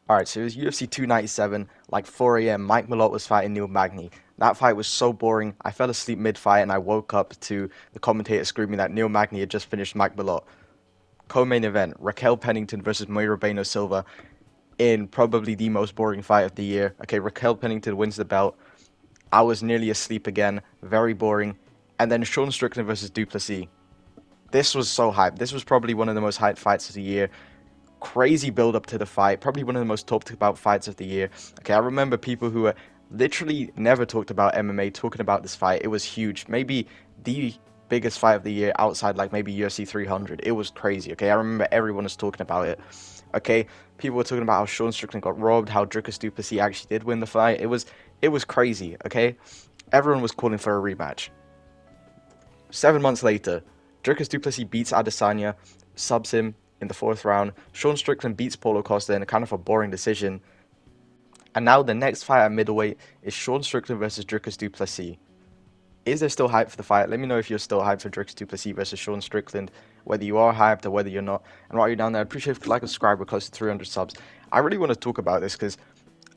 Alright, so it was UFC 297, like 4 a.m. Mike Malott was fighting Neil Magny. That fight was so boring. I fell asleep mid-fight and I woke up to the commentator screaming that Neil Magny had just finished Mike Malott. Co-main event, Raquel Pennington versus Moira Beno Silva in probably the most boring fight of the year. Okay, Raquel Pennington wins the belt. I was nearly asleep again. Very boring. And then Sean Strickland versus Duplessis. This was so hyped. This was probably one of the most hyped fights of the year. Crazy build up to the fight. Probably one of the most talked about fights of the year. Okay, I remember people who were literally never talked about MMA talking about this fight. It was huge. Maybe the biggest fight of the year outside like maybe UFC 300. It was crazy. Okay, I remember everyone was talking about it. Okay, people were talking about how Sean Strickland got robbed, how Dricus du Plessis actually did win the fight. It was crazy. Okay, everyone was calling for a rematch. 7 months later, Dricus du Plessis beats Adesanya, subs him in the fourth round. Sean Strickland beats Paulo Costa in a kind of a boring decision. And now the next fight at middleweight is Sean Strickland versus Dricus du Plessis. Is there still hype for the fight? Let me know if you're still hyped for Dricus du Plessis versus Sean Strickland, whether you are hyped or whether you're not. And while you're down there, I'd appreciate if you like and subscribe. We're close to 300 subs. I really want to talk about this because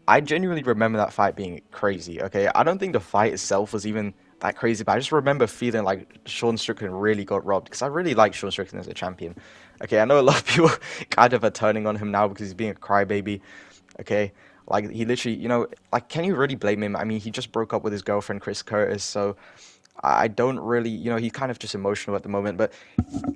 I genuinely remember that fight being crazy, okay? I don't think the fight itself was even that crazy, but I just remember feeling like Sean Strickland really got robbed because I really like Sean Strickland as a champion. Okay, I know a lot of people kind of are turning on him now because he's being a crybaby, okay? Like, he literally, like, can you really blame him? I mean, he just broke up with his girlfriend, Chris Curtis, so I don't really, he's kind of just emotional at the moment. But,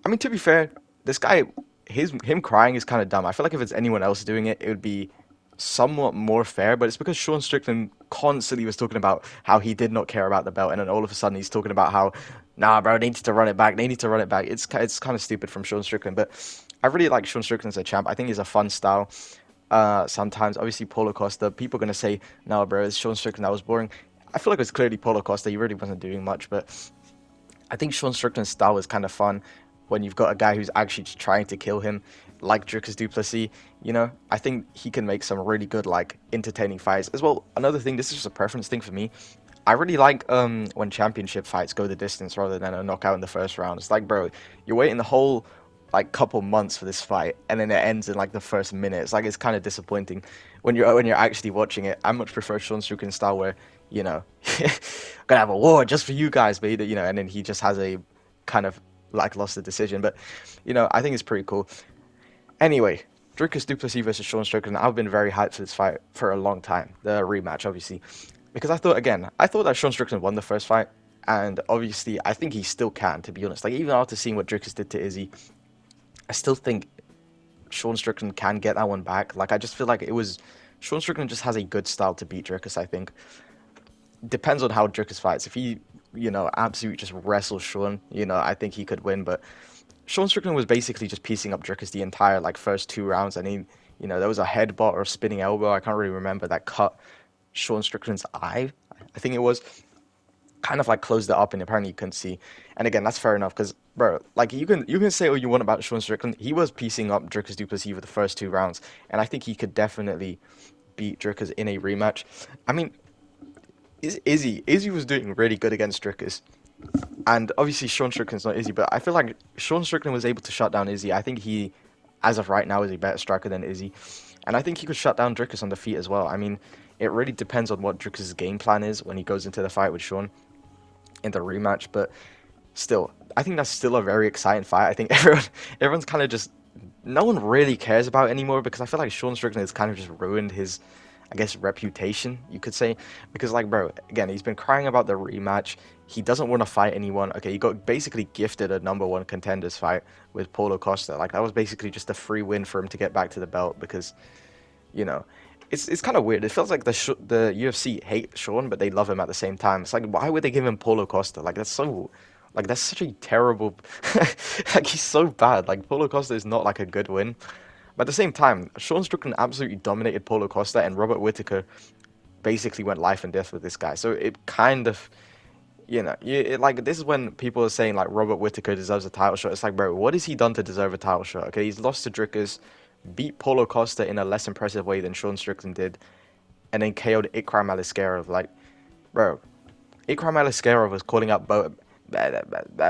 I mean, to be fair, this guy, him crying is kind of dumb. I feel like if it's anyone else doing it, it would be somewhat more fair, but it's because Sean Strickland constantly was talking about how he did not care about the belt, and then all of a sudden he's talking about how, nah, bro, they need to run it back. They need to run it back. It's kind of stupid from Sean Strickland, but I really like Sean Strickland as a champ. I think he's a fun style. Sometimes, obviously, Paulo Costa, people are going to say, no, bro, it's Sean Strickland, that was boring. I feel like it was clearly Paulo Costa. He really wasn't doing much, but I think Sean Strickland's style is kind of fun when you've got a guy who's actually trying to kill him, like Dricus du Plessis. I think he can make some really good, like, entertaining fights. As well, another thing, this is just a preference thing for me. I really like when championship fights go the distance rather than a knockout in the first round. It's like, bro, you're waiting the whole like couple months for this fight, and then it ends in like the first minute. It's like it's kind of disappointing when you're actually watching it. I much prefer Sean Strickland's style where gonna have a war just for you guys, but and then he just has a kind of lackluster decision. But I think it's pretty cool. Anyway, Dricus du Plessis versus Sean Strickland. I've been very hyped for this fight for a long time. The rematch, obviously, because I thought that Sean Strickland won the first fight, and obviously I think he still can. To be honest, like even after seeing what Dricus did to Izzy, I still think Sean Strickland can get that one back. Like I just feel like Sean Strickland just has a good style to beat Dricus. I think depends on how Dricus fights. If he absolutely just wrestles Sean, I think he could win. But Sean Strickland was basically just piecing up Dricus the entire like first 2 rounds. I mean, there was a headbutt or a spinning elbow. I can't really remember that cut Sean Strickland's eye. I think it was kind of like closed it up, and apparently you couldn't see. And again, that's fair enough because, bro, like you can say what you want about Sean Strickland. He was piecing up Dricus du Plessis for the first 2 rounds, and I think he could definitely beat Dricus in a rematch. I mean, Izzy was doing really good against Dricus. And obviously Sean Strickland's not Izzy, but I feel like Sean Strickland was able to shut down Izzy. I think he, as of right now, is a better striker than Izzy. And I think he could shut down Dricus on the feet as well. I mean, it really depends on what Dricus' game plan is when he goes into the fight with Sean in the rematch. But still, I think that's still a very exciting fight. I think everyone's kind of just, no one really cares about it anymore because I feel like Sean Strickland has kind of just ruined his, I guess, reputation, you could say. Because, like, bro, again, he's been crying about the rematch. He doesn't want to fight anyone. Okay, he got basically gifted a number 1 contenders fight with Paulo Costa. Like, that was basically just a free win for him to get back to the belt because, it's kind of weird. It feels like the UFC hate Sean, but they love him at the same time. It's like, why would they give him Paulo Costa? Like, that's such a terrible, like, he's so bad. Like, Paulo Costa is not, like, a good win. But at the same time, Sean Strickland absolutely dominated Paulo Costa, and Robert Whittaker basically went life and death with this guy. So it kind of, like, this is when people are saying, like, Robert Whittaker deserves a title shot. It's like, bro, what has he done to deserve a title shot? Okay, he's lost to Dricus, beat Paulo Costa in a less impressive way than Sean Strickland did, and then KO'd Ikram Aliskerov. Like, bro, Ikram Aliskerov was calling up like,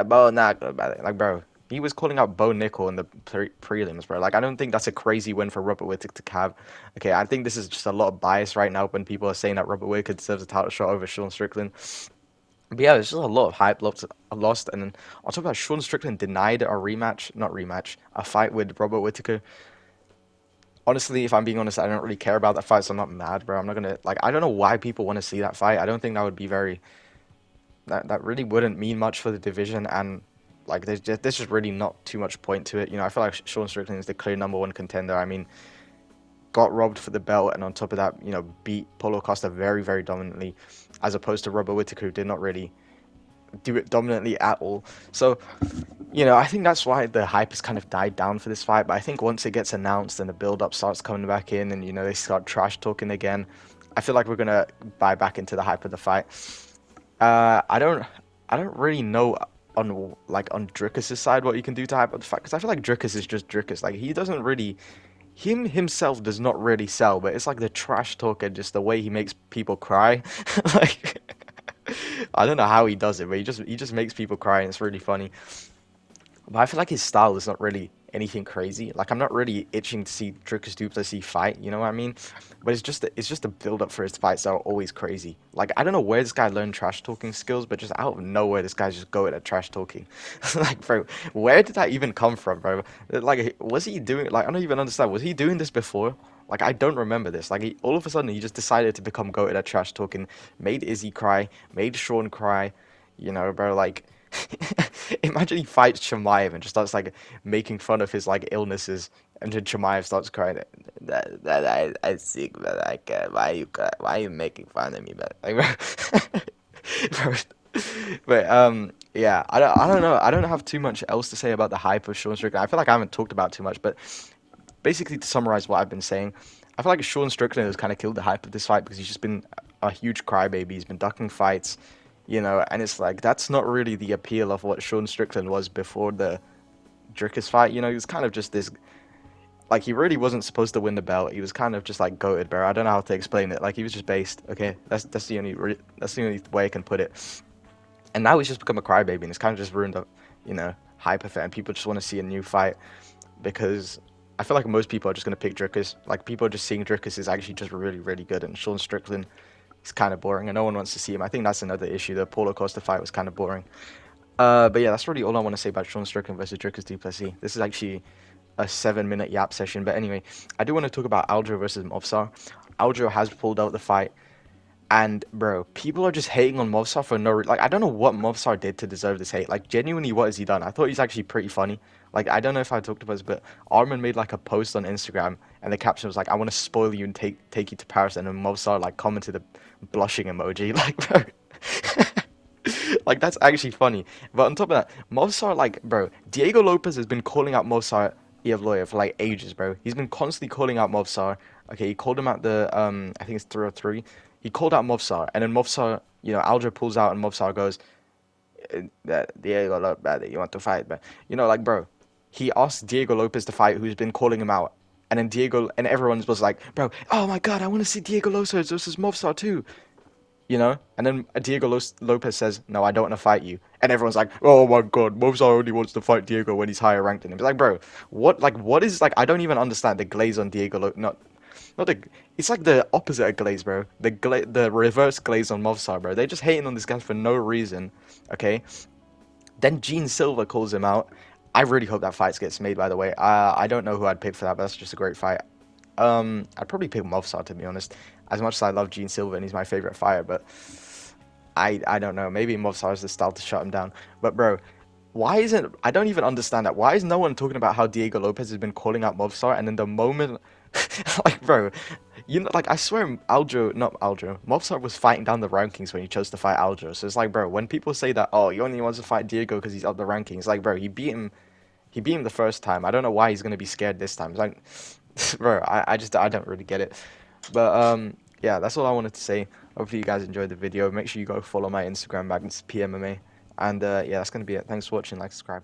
bro, He was calling out Bo Nickel in the prelims, bro. Like, I don't think that's a crazy win for Robert Whittaker to have. Okay, I think this is just a lot of bias right now when people are saying that Robert Whittaker deserves a title shot over Sean Strickland. But yeah, there's just a lot of hype lost. And then on top of that, Sean Strickland denied a rematch, not rematch, a fight with Robert Whittaker. Honestly, if I'm being honest, I don't really care about that fight, so I'm not mad, bro. I'm not gonna, like, I don't know why people want to see that fight. I don't think that would be very, that really wouldn't mean much for the division, and like there's just really not too much point to it. You know, I feel like Sean Strickland is the clear #1 contender. I mean, got robbed for the belt, and on top of that, you know, beat Paulo Costa very, very dominantly, as opposed to Robert Whittaker, who did not really do it dominantly at all. So, you know, I think that's why the hype has kind of died down for this fight. But I think once it gets announced and the build-up starts coming back in, and you know they start trash talking again, I feel like we're gonna buy back into the hype of the fight. I don't really know on Dricus' side what you can do to hype up the fight, because I feel like Dricus is just Dricus. Like, he doesn't really, himself does not really sell, but it's like the trash talk and just the way he makes people cry. Like, I don't know how he does it, but he just makes people cry, and it's really funny. But I feel like his style is not really anything crazy. Like, I'm not really itching to see Dricus du Plessis fight, you know what I mean? But it's just the build up for his fights that are always crazy. Like, I don't know where this guy learned trash talking skills, but just out of nowhere, this guy's just good at trash talking. Like, bro, where did that even come from, bro? Like, was he doing, like, I don't even understand. Was he doing this before? Like, I don't remember this. Like, all of a sudden, he just decided to become goated at trash talking, made Izzy cry, made Sean cry, you know, bro, like, imagine he fights Chimaev and just starts like making fun of his like illnesses, and then Chimaev starts crying. I sick, but like, why are you making fun of me, but like, bro, but yeah, I don't know. I don't have too much else to say about the hype of Sean Strickland. I feel like I haven't talked about too much, but basically to summarize what I've been saying, I feel like Sean Strickland has kind of killed the hype of this fight because he's just been a huge crybaby. He's been ducking fights, you know, and it's like that's not really the appeal of what Sean Strickland was before the Dricus fight. You know, he was kind of just this, like, he really wasn't supposed to win the belt. He was kind of just like goated, bro. I don't know how to explain it. Like, he was just based. Okay, that's the only way I can put it. And now he's just become a crybaby, and it's kind of just ruined the, you know, hype of it, and people just want to see a new fight because I feel like most people are just going to pick Dricus. Like, people are just seeing Dricus is actually just really, really good, and Sean Strickland is kind of boring, and no one wants to see him. I think that's another issue. The Paulo Costa fight was kind of boring. But yeah, that's really all I want to say about Sean Strickland versus Dricus du Plessis. This is actually a 7-minute yap session, but anyway, I do want to talk about Aljo versus Movsar. Aljo has pulled out the fight. And bro, people are just hating on Movsar for no reason. Like, I don't know what Movsar did to deserve this hate. Like, genuinely, what has he done? I thought he's actually pretty funny. Like, I don't know if I talked about this, but Armin made like a post on Instagram, and the caption was like, "I want to spoil you and take you to Paris," and then Movsar like commented a blushing emoji. Like, bro, like, that's actually funny. But on top of that, Movsar, like, bro, Diego Lopez has been calling out Movsar Evloev for like ages, bro. He's been constantly calling out Movsar. Okay, he called him out the I think it's 303. He called out Movsar, and then Movsar, you know, Aljo pulls out, and Movsar goes, "Diego Lopez, you want to fight?" But you know, like, bro, he asked Diego Lopez to fight, who's been calling him out, and then Diego and everyone was like, "Bro, oh my God, I want to see Diego Lopez versus Movsar too." You know, and then Diego Lopez says, "No, I don't want to fight you," and everyone's like, "Oh my God, Movsar only wants to fight Diego when he's higher ranked than him." It's like, bro, what is, like, I don't even understand the glaze on Diego. Not the, it's like the opposite of glaze, bro. The reverse glaze on Movsar, bro. They're just hating on this guy for no reason. Okay, then Gene Silva calls him out. I really hope that fight gets made. By the way, I don't know who I'd pick for that, but that's just a great fight. I'd probably pick Movsar, to be honest. As much as I love Gene Silva and he's my favorite fighter, but I don't know. Maybe Movsar is the style to shut him down. But bro, why isn't, I don't even understand that. Why is no one talking about how Diego Lopez has been calling out Movsar, and then the moment, like, bro, you know, like, I swear Movsar was fighting down the rankings when he chose to fight Aljo. So it's like, bro, when people say that, oh, he only wants to fight Diego because he's up the rankings, like, bro, he beat him the first time. I don't know why he's gonna be scared this time. It's like, bro, I don't really get it. But yeah, that's all I wanted to say. Hopefully you guys enjoyed the video. Make sure you go follow my Instagram, Magnus PMMA. And yeah, that's gonna be it. Thanks for watching. Like, subscribe.